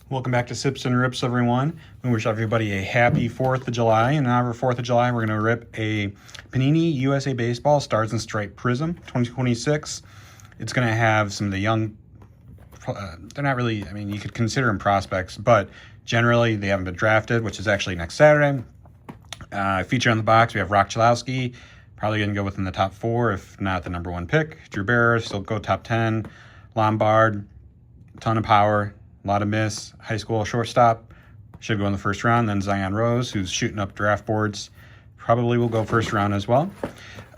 Welcome back to Sips and Rips, everyone. We wish everybody a happy 4th of July. And on our 4th of July, we're going to rip a Panini USA Baseball Stars and Stripe Prizm 2026. It's going to have some of the young, they're not really, I mean, you could consider them prospects, but generally they haven't been drafted, which is actually next Saturday. Feature on the box, we have Rock Chalowski, probably going to go within the top 4, if not the #1 pick. Drew Barrera, still go top 10. Lombard, ton of power. A lot of miss. High school shortstop. Should go in the first round. Then Zion Rose, who's shooting up draft boards. Probably will go first round as well.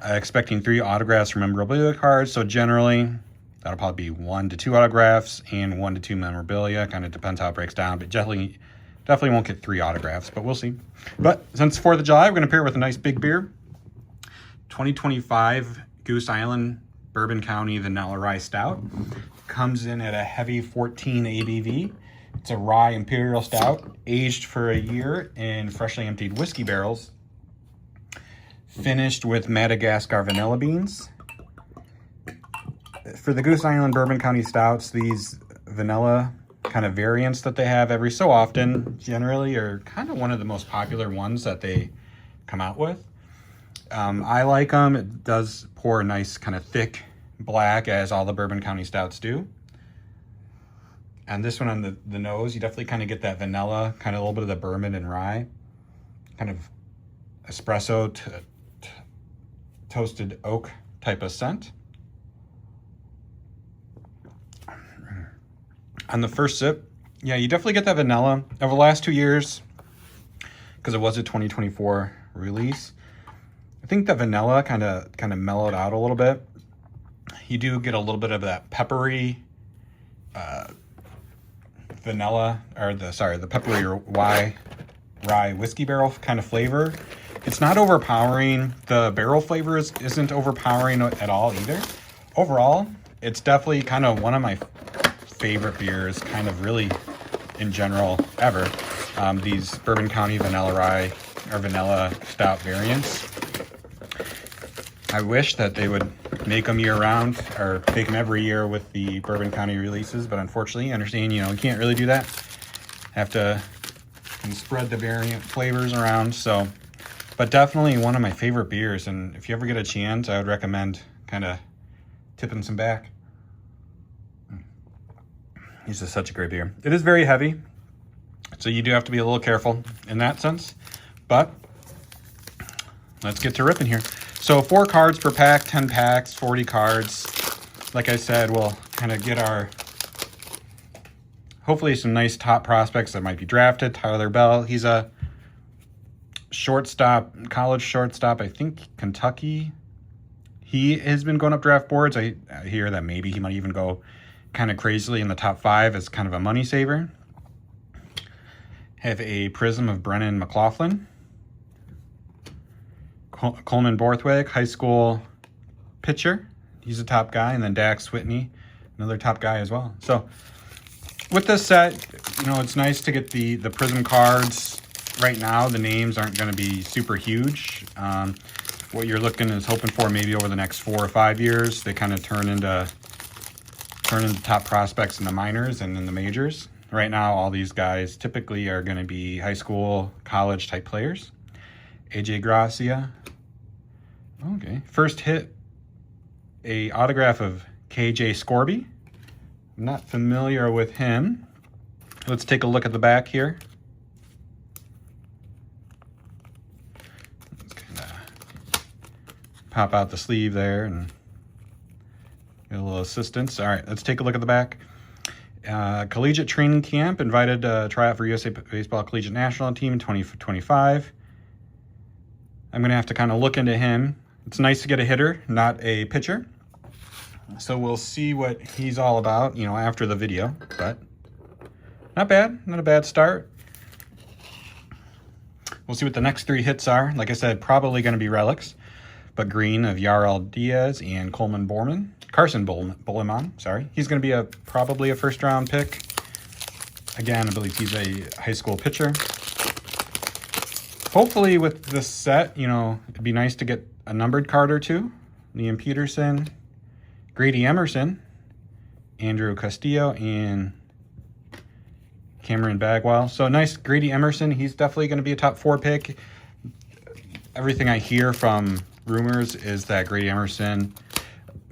Expecting 3 autographs from memorabilia cards. So generally, that'll probably be 1 to 2 autographs and 1 to 2 memorabilia. Kind of depends how it breaks down. But definitely won't get 3 autographs. But we'll see. But since 4th of July, we're going to pair it with a nice big beer. 2025 Goose Island Bourbon County Vanilla Rye Stout. Comes in at a heavy 14 ABV. It's a rye imperial stout, aged for a year in freshly emptied whiskey barrels, finished with Madagascar vanilla beans. For the Goose Island Bourbon County Stouts, these vanilla kind of variants that they have every so often generally are kind of one of the most popular ones that they come out with. I like them. It does pour a nice kind of thick black, as all the Bourbon County Stouts do. And this one on the nose, you definitely kind of get that vanilla, kind of a little bit of the bourbon and rye, kind of espresso toasted oak type of scent. On the first sip, yeah, you definitely get that vanilla. Over the last 2 years, because it was a 2024 release, I think the vanilla kind of mellowed out a little bit. You do get a little bit of that peppery vanilla, or the peppery rye whiskey barrel kind of flavor. It's not overpowering. The barrel flavor isn't overpowering at all either. Overall, it's definitely kind of one of my favorite beers, kind of really in general ever. These Bourbon County Vanilla Rye or Vanilla Stout variants. I wish that they would make them year-round, or make them every year with the Bourbon County releases, but unfortunately, I understand, you can't really do that. Have to spread the variant flavors around, so. But definitely one of my favorite beers, and if you ever get a chance, I would recommend kind of tipping some back. This is such a great beer. It is very heavy, so you do have to be a little careful in that sense, but let's get to ripping here. So 4 cards per pack, 10 packs, 40 cards. Like I said, we'll kind of get hopefully some nice top prospects that might be drafted. Tyler Bell, he's a shortstop, college shortstop, I think Kentucky. He has been going up draft boards. I hear that maybe he might even go kind of crazily in the top 5 as kind of a money saver. Have a Prizm of Brennan McLaughlin. Coleman Borthwick, high school pitcher. He's a top guy. And then Dax Whitney, another top guy as well. So with this set, it's nice to get the Prizm cards. Right now, the names aren't going to be super huge. What you're hoping for maybe over the next 4 or 5 years, they kind of turn into top prospects in the minors and in the majors. Right now, all these guys typically are going to be high school, college type players. AJ Gracia. Okay. First hit, a autograph of KJ Scorby. I'm not familiar with him. Let's take a look at the back here. Let's kind of pop out the sleeve there and get a little assistance. All right, let's take a look at the back. Collegiate training camp, invited to try out for USA Baseball Collegiate National Team in 2025. I'm going to have to kind of look into him. It's nice to get a hitter, not a pitcher. So we'll see what he's all about, after the video. But not bad. Not a bad start. We'll see what the next 3 hits are. Like I said, probably going to be relics. But green of Yarel Diaz and Carson Bulleman, sorry. He's going to be probably a first-round pick. Again, I believe he's a high school pitcher. Hopefully with this set, it'd be nice to get a numbered card or 2. Liam Peterson, Grady Emerson, Andrew Castillo, and Cameron Bagwell. So nice Grady Emerson. He's definitely going to be a top 4 pick. Everything I hear from rumors is that Grady Emerson,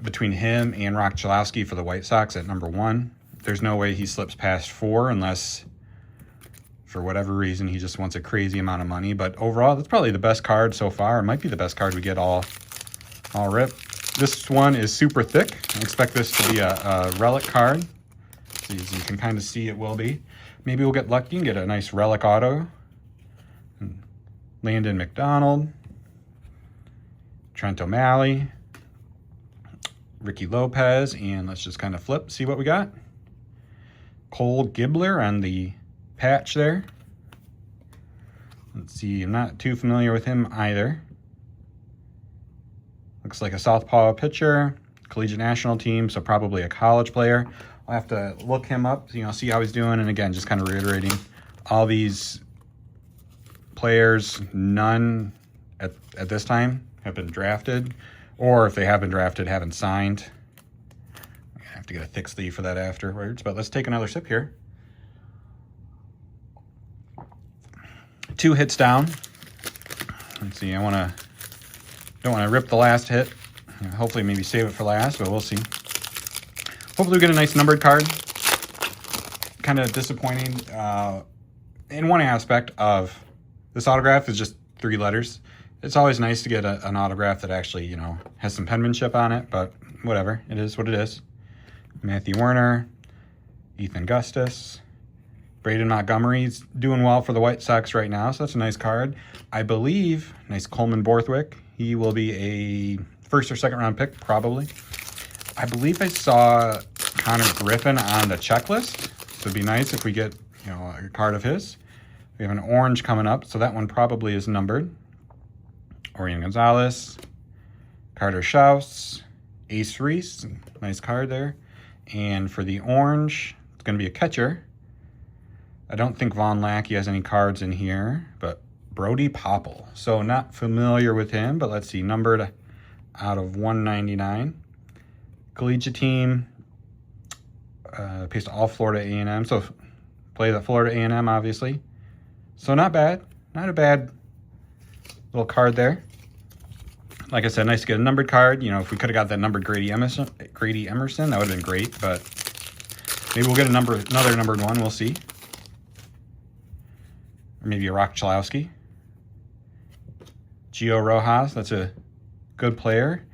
between him and Rock Chalowski for the White Sox at number 1, there's no way he slips past 4 unless, for whatever reason, he just wants a crazy amount of money. But overall, that's probably the best card so far. It might be the best card we get all rip. This one is super thick. I expect this to be a relic card. As you can kind of see, it will be. Maybe we'll get lucky and get a nice relic auto. Landon McDonald, Trent O'Malley, Ricky Lopez, and let's just kind of flip, see what we got. Cole Gibbler on the patch there. Let's see, I'm not too familiar with him either. Looks like a southpaw pitcher, collegiate national team, so probably a college player. I'll have to look him up, see how he's doing. And again, just kind of reiterating, all these players, none at this time have been drafted, or if they have been drafted, haven't signed. I'm gonna have to get a thick sleeve for that afterwards, but let's take another sip here. 2 hits down. Let's see, don't want to rip the last hit. Hopefully maybe save it for last, but we'll see. Hopefully we get a nice numbered card. Kind of disappointing in one aspect of this autograph is just 3 letters. It's always nice to get an autograph that actually, has some penmanship on it, but whatever. It is what it is. Matthew Werner, Ethan Gustus, Braden Montgomery's doing well for the White Sox right now, so that's a nice card. I believe, nice Coleman Borthwick. He will be a first or second round pick, probably. I believe I saw Connor Griffin on the checklist, so it'd be nice if we get, a card of his. We have an orange coming up, so that one probably is numbered. Orion Gonzalez, Carter Schaus, Ace Reese, nice card there. And for the orange, it's going to be a catcher. I don't think Von Lackey has any cards in here, but Brody Popple. So not familiar with him, but let's see, numbered out of 199. Collegiate team, plays all Florida A&M, so play the Florida A&M, obviously. So not bad, not a bad little card there. Like I said, nice to get a numbered card. If we could have got that numbered Grady Emerson, that would have been great, but maybe we'll get another numbered one, we'll see. Or maybe a Rock Chalowski. Gio Rojas, that's a good player.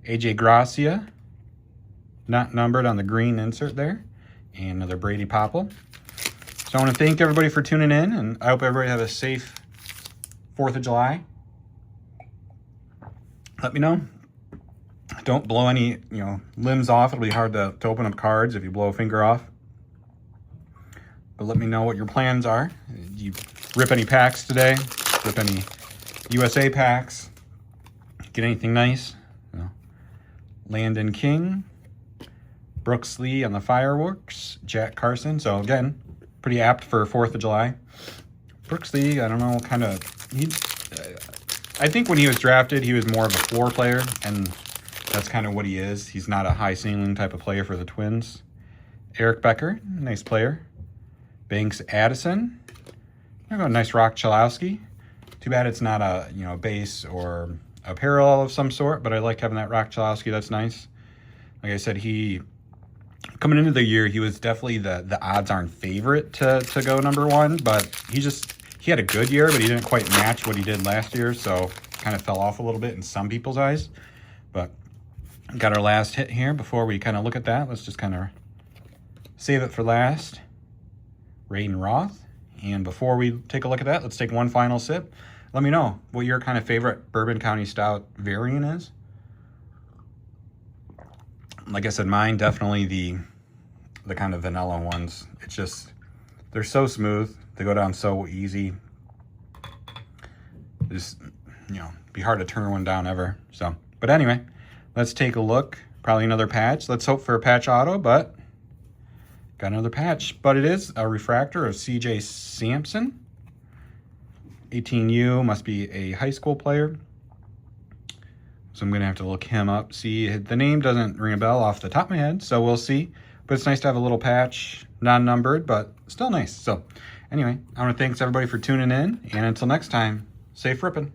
AJ Gracia, not numbered on the green insert there. And another Brady Popple. So I want to thank everybody for tuning in, and I hope everybody have a safe 4th of July. Let me know. Don't blow any, limbs off. It'll be hard to open up cards if you blow a finger off. But let me know what your plans are. You rip any packs today? Rip any USA packs? Get anything nice? Landon King, Brooks Lee on the fireworks, Jack Carson. So again, pretty apt for 4th of July. Brooks Lee, I don't know, I think when he was drafted, he was more of a floor player, and that's kind of what he is. He's not a high ceiling type of player for the Twins. Eric Becker, nice player. Banks Addison. There we go, nice Rock Chalowski. Too bad it's not a base or a parallel of some sort, but I like having that Rock Chalowski. That's nice. Like I said, coming into the year, he was definitely the odds-on favorite to go number 1, but he had a good year, but he didn't quite match what he did last year, so kind of fell off a little bit in some people's eyes. But got our last hit here. Before we kind of look at that, let's just kind of save it for last. Raiden Roth. And before we take a look at that, let's take one final sip. Let me know what your kind of favorite Bourbon County Stout variant is. Like I said, mine definitely the kind of vanilla ones. It's just, they're so smooth. They go down so easy. Just, be hard to turn one down ever. So, but anyway, let's take a look. Probably another patch. Let's hope for a patch auto, but got another patch. But it is a refractor of CJ Sampson. 18U, must be a high school player. So I'm going to have to look him up. See, the name doesn't ring a bell off the top of my head, so we'll see. But it's nice to have a little patch. non-numbered, but still nice. So anyway, I want to thanks everybody for tuning in, and until next time, safe ripping.